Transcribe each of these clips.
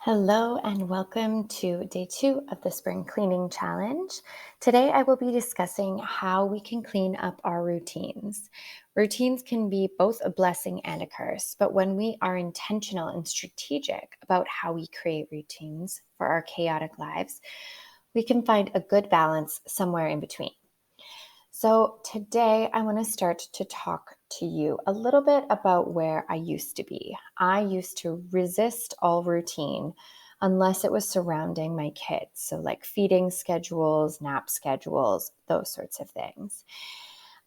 Hello and welcome to day 2 of the Spring Cleaning Challenge. Today I will be discussing how we can clean up our routines. Routines can be both a blessing and a curse, but when we are intentional and strategic about how we create routines for our chaotic lives, we can find a good balance somewhere in between. So, today I want to start to talk to you a little bit about where I used to be. I used to resist all routine unless it was surrounding my kids. So, like feeding schedules, nap schedules, those sorts of things.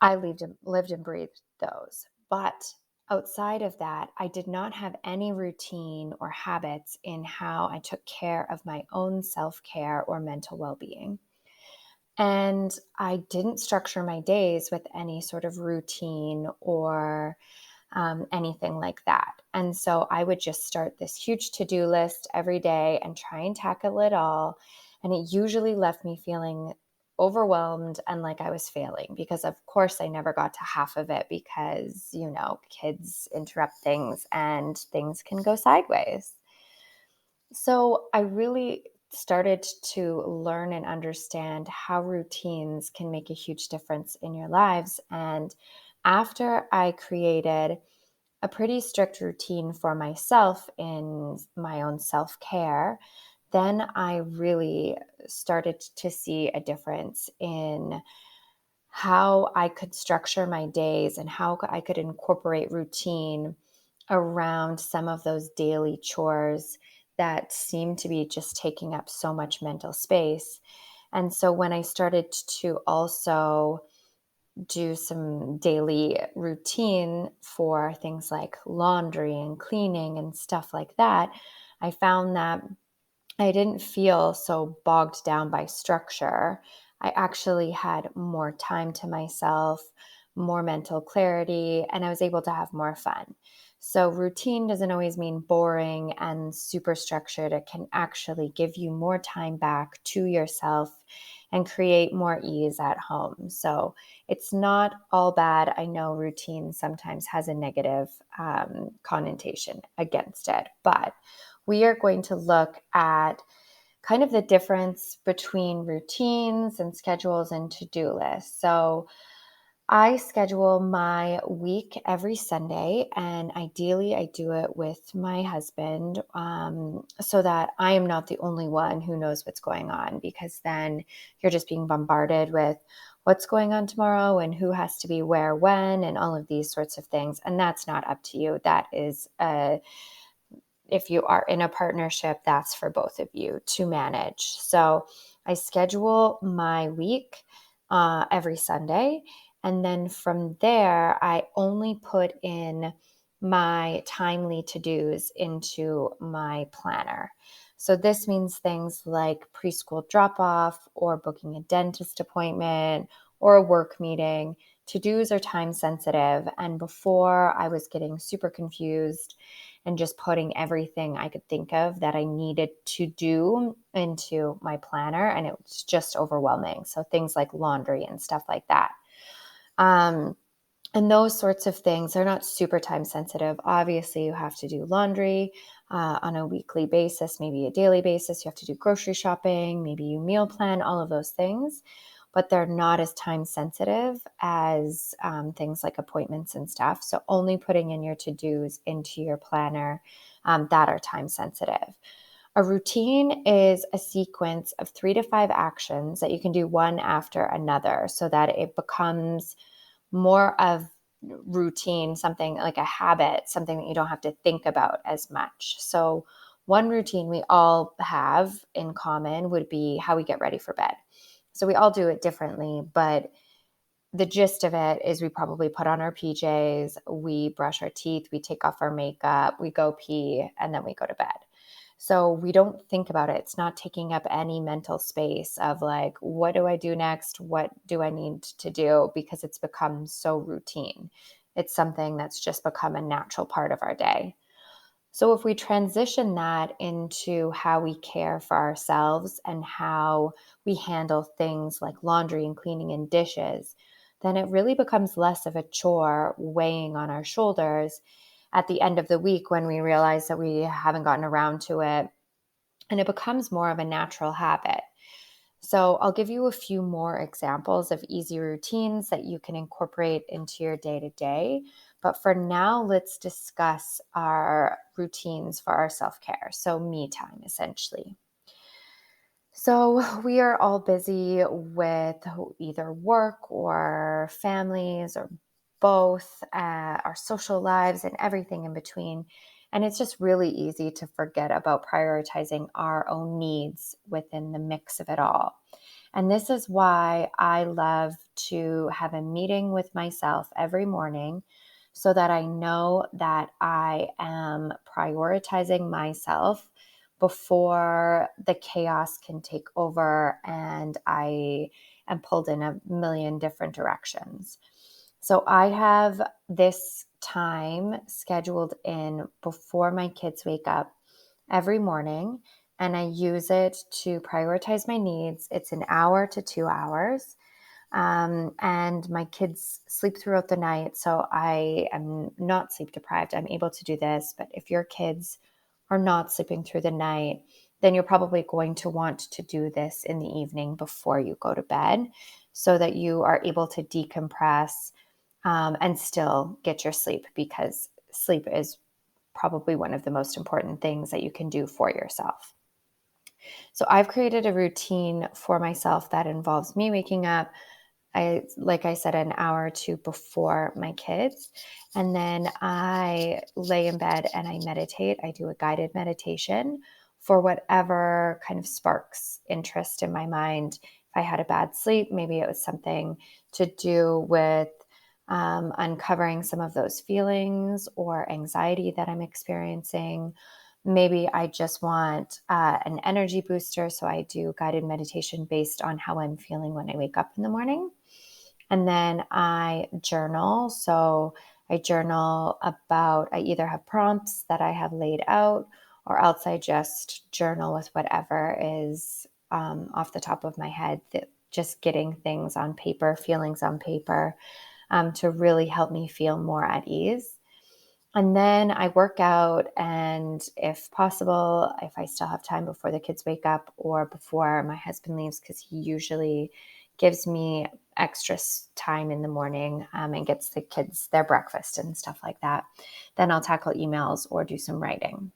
I lived and breathed those. But outside of that, I did not have any routine or habits in how I took care of my own self care or mental well being. And I didn't structure my days with any sort of routine or anything like that. And so I would just start this huge to do list every day and try and tackle it all. And it usually left me feeling overwhelmed and like I was failing because, of course, I never got to half of it because, kids interrupt things and things can go sideways. So I really started to learn and understand how routines can make a huge difference in your lives. And after I created a pretty strict routine for myself in my own self care, then I really started to see a difference in how I could structure my days and how I could incorporate routine around some of those daily chores that seem to be just taking up so much mental space. And so when I started to also do some daily routine for things like laundry and cleaning and stuff like that, I found that I didn't feel so bogged down by structure. I actually had more time to myself, more mental clarity, and I was able to have more fun. So, routine doesn't always mean boring and super structured. It can actually give you more time back to yourself and create more ease at home. So, it's not all bad. I know routine sometimes has a negative connotation against it, but we are going to look at kind of the difference between routines and schedules and to-do lists. So I schedule my week every Sunday, and ideally I do it with my husband, so that I am not the only one who knows what's going on, because then you're just being bombarded with what's going on tomorrow and who has to be where when and all of these sorts of things. And that's not up to you. That is if you are in a partnership, that's for both of you to manage. So I schedule my week every Sunday. And then from there, I only put in my timely to dos into my planner. So this means things like preschool drop off or booking a dentist appointment or a work meeting. To dos are time sensitive. And before, I was getting super confused and just putting everything I could think of that I needed to do into my planner. And it was just overwhelming. So things like laundry and stuff like that. Um, and those sorts of things are not super time sensitive. Obviously, you have to do laundry on a weekly basis, maybe a daily basis. You have to do grocery shopping, maybe you meal plan, all of those things. But they're not as time sensitive as things like appointments and stuff. So only putting in your to-dos into your planner that are time sensitive. A routine is a sequence of 3 to 5 actions that you can do one after another so that it becomes more of routine, something like a habit, something that you don't have to think about as much. So one routine we all have in common would be how we get ready for bed. So we all do it differently, but the gist of it is we probably put on our PJs, we brush our teeth, we take off our makeup, we go pee, and then we go to bed. So we don't think about it. It's not taking up any mental space of like, what do I do next? What do I need to do? Because it's become so routine. It's something that's just become a natural part of our day. So if we transition that into how we care for ourselves and how we handle things like laundry and cleaning and dishes, then it really becomes less of a chore weighing on our shoulders at the end of the week when we realize that we haven't gotten around to it and it becomes more of a natural habit. So, I'll give you a few more examples of easy routines that you can incorporate into your day to day. But for now, let's discuss our routines for our self care. So, me time essentially. So, we are all busy with either work or families or both, our social lives and everything in between. And it's just really easy to forget about prioritizing our own needs within the mix of it all. And this is why I love to have a meeting with myself every morning so that I know that I am prioritizing myself before the chaos can take over and I am pulled in a million different directions. So I have this time scheduled in before my kids wake up every morning, and I use it to prioritize my needs. It's an hour to 2 hours. And my kids sleep throughout the night, so I am not sleep deprived. I'm able to do this. But if your kids are not sleeping through the night, then you're probably going to want to do this in the evening before you go to bed so that you are able to decompress and still get your sleep, because sleep is probably one of the most important things that you can do for yourself. So I've created a routine for myself that involves me waking up, like I said, an hour or two before my kids. And then I lay in bed and I meditate. I do a guided meditation for whatever kind of sparks interest in my mind. If I had a bad sleep, maybe it was something to do with uncovering some of those feelings or anxiety that I'm experiencing. Maybe I just want an energy booster. So I do guided meditation based on how I'm feeling when I wake up in the morning. And then I journal. So I journal about, I either have prompts that I have laid out, or else I just journal with whatever is off the top of my head, that just getting things on paper, feelings on paper, to really help me feel more at ease. And then I work out, and if possible, if I still have time before the kids wake up or before my husband leaves, because he usually gives me extra time in the morning and gets the kids their breakfast and stuff like that, then I'll tackle emails or do some writing.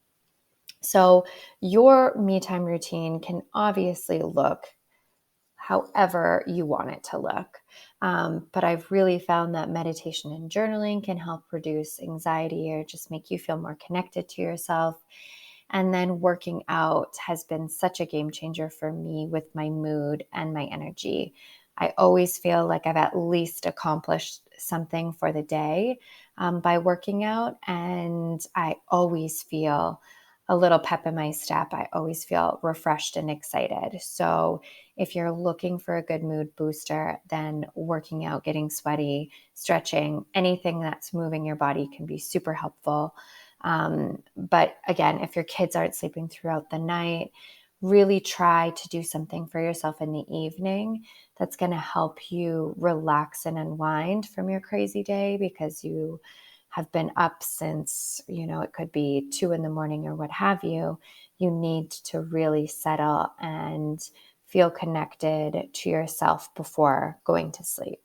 So your me time routine can obviously look however you want it to look. But I've really found that meditation and journaling can help reduce anxiety or just make you feel more connected to yourself. And then working out has been such a game changer for me with my mood and my energy. I always feel like I've at least accomplished something for the day by working out. And I always feel a little pep in my step. I always feel refreshed and excited. So, if you're looking for a good mood booster, then working out, getting sweaty, stretching, anything that's moving your body can be super helpful. But again, if your kids aren't sleeping throughout the night, really try to do something for yourself in the evening that's going to help you relax and unwind from your crazy day, because you have been up since, it could be 2 in the morning or what have you. You need to really settle and feel connected to yourself before going to sleep.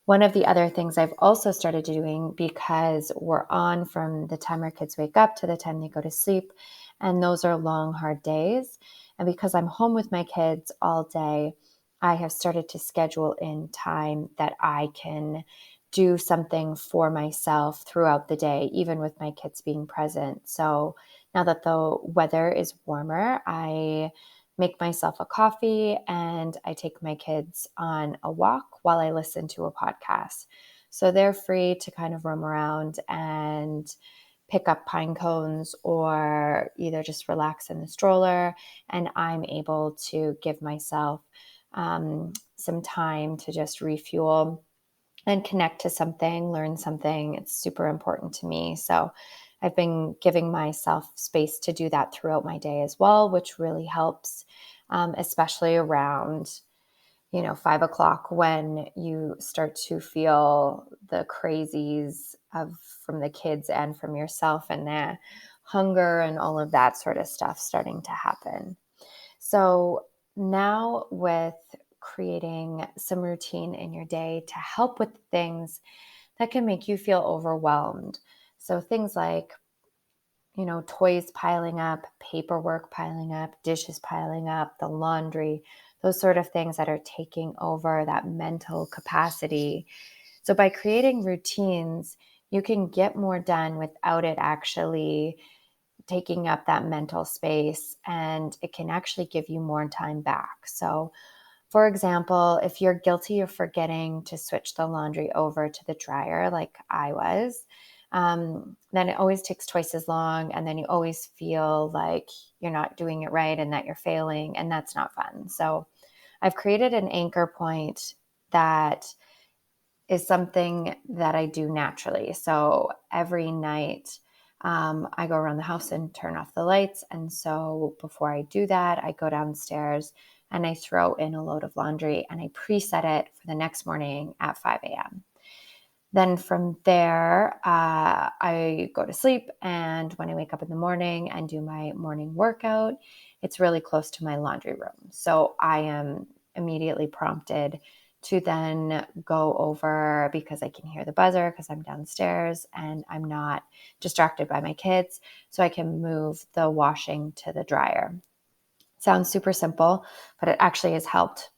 One of the other things I've also started doing, because we're on from the time our kids wake up to the time they go to sleep, and those are long, hard days. And because I'm home with my kids all day, I have started to schedule in time that I can do something for myself throughout the day, even with my kids being present. So now that the weather is warmer, I make myself a coffee and I take my kids on a walk while I listen to a podcast. So they're free to kind of roam around and pick up pine cones or either just relax in the stroller. And I'm able to give myself some time to just refuel and connect to something, learn something. It's super important to me. So I've been giving myself space to do that throughout my day as well, which really helps, especially around 5 o'clock, when you start to feel the crazies of from the kids and from yourself, and the hunger and all of that sort of stuff starting to happen. So now with creating some routine in your day to help with things that can make you feel overwhelmed. So things like, toys piling up, paperwork piling up, dishes piling up, the laundry, those sort of things that are taking over that mental capacity. So by creating routines, you can get more done without it actually taking up that mental space, and it can actually give you more time back. So, for example, if you're guilty of forgetting to switch the laundry over to the dryer, like I was, then it always takes twice as long. And then you always feel like you're not doing it right and that you're failing. And that's not fun. So I've created an anchor point that is something that I do naturally. So every night, I go around the house and turn off the lights. And so before I do that, I go downstairs and I throw in a load of laundry and I preset it for the next morning at 5 a.m. Then from there, I go to sleep. And when I wake up in the morning and do my morning workout, it's really close to my laundry room. So I am immediately prompted to then go over because I can hear the buzzer because I'm downstairs and I'm not distracted by my kids. So I can move the washing to the dryer. Sounds super simple, but it actually has helped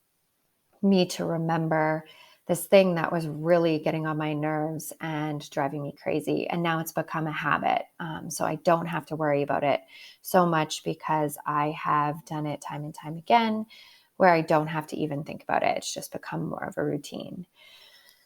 me to remember this thing that was really getting on my nerves and driving me crazy. And now it's become a habit. So I don't have to worry about it so much because I have done it time and time again where I don't have to even think about it. It's just become more of a routine.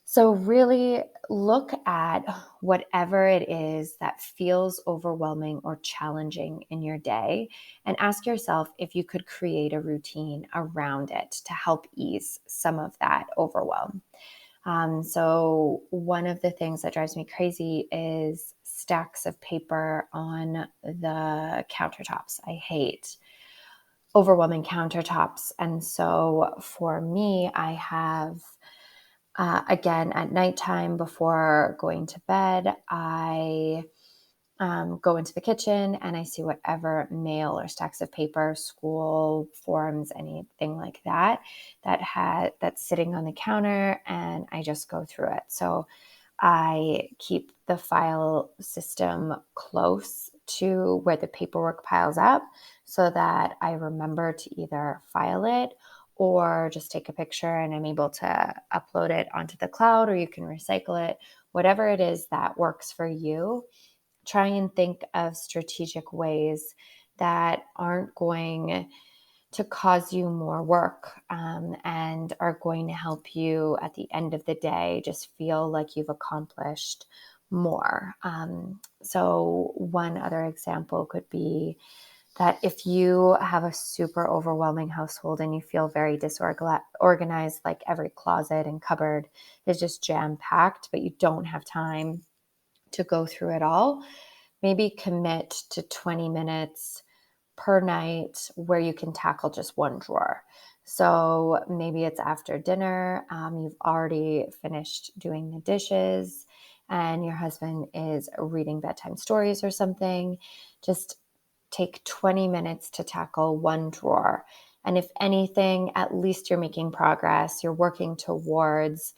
So, really look at whatever it is that feels overwhelming or challenging in your day and ask yourself if you could create a routine around it to help ease some of that overwhelm. So, one of the things that drives me crazy is stacks of paper on the countertops. I hate overwhelming countertops. And so, for me, I have again, at nighttime before going to bed, I go into the kitchen and I see whatever mail or stacks of paper, school forms, anything like that, that's sitting on the counter, and I just go through it. So I keep the file system close to where the paperwork piles up so that I remember to either file it or just take a picture and I'm able to upload it onto the cloud, or you can recycle it, whatever it is that works for you. Try and think of strategic ways that aren't going to cause you more work, and are going to help you at the end of the day just feel like you've accomplished more. So, one other example could be that if you have a super overwhelming household and you feel very disorganized, like every closet and cupboard is just jam packed, but you don't have time to go through it all, maybe commit to 20 minutes per night where you can tackle just one drawer. So maybe it's after dinner, you've already finished doing the dishes, and your husband is reading bedtime stories or something. Just take 20 minutes to tackle one drawer. And if anything, at least you're making progress. You're working towards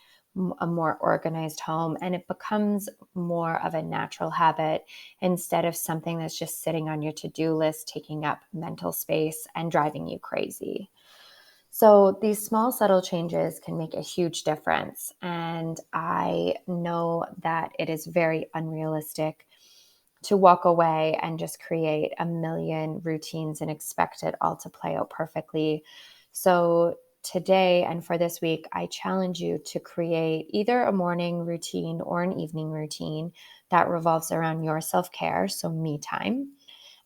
a more organized home, and it becomes more of a natural habit instead of something that's just sitting on your to-do list, taking up mental space and driving you crazy. So these small, subtle changes can make a huge difference. And I know that it is very unrealistic to walk away and just create a million routines and expect it all to play out perfectly. So today and for this week, I challenge you to create either a morning routine or an evening routine that revolves around your self-care, so me time,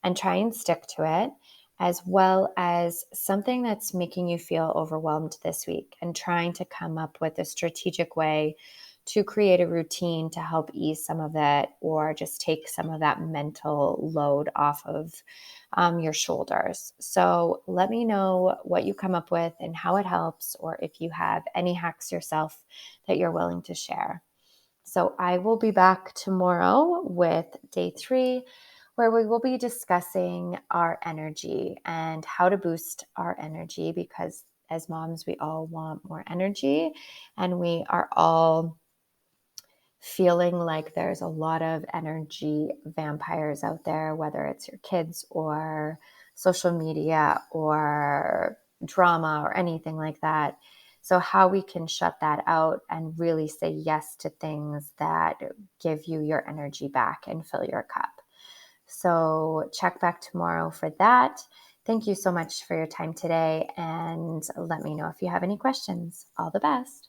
and try and stick to it, as well as something that's making you feel overwhelmed this week and trying to come up with a strategic way to create a routine to help ease some of it or just take some of that mental load off of your shoulders. So let me know what you come up with and how it helps, or if you have any hacks yourself that you're willing to share. So I will be back tomorrow with day 3 where we will be discussing our energy and how to boost our energy, because as moms, we all want more energy and we are all feeling like there's a lot of energy vampires out there, whether it's your kids or social media or drama or anything like that. So, how we can shut that out and really say yes to things that give you your energy back and fill your cup. So, check back tomorrow for that. Thank you so much for your time today, and let me know if you have any questions. All the best.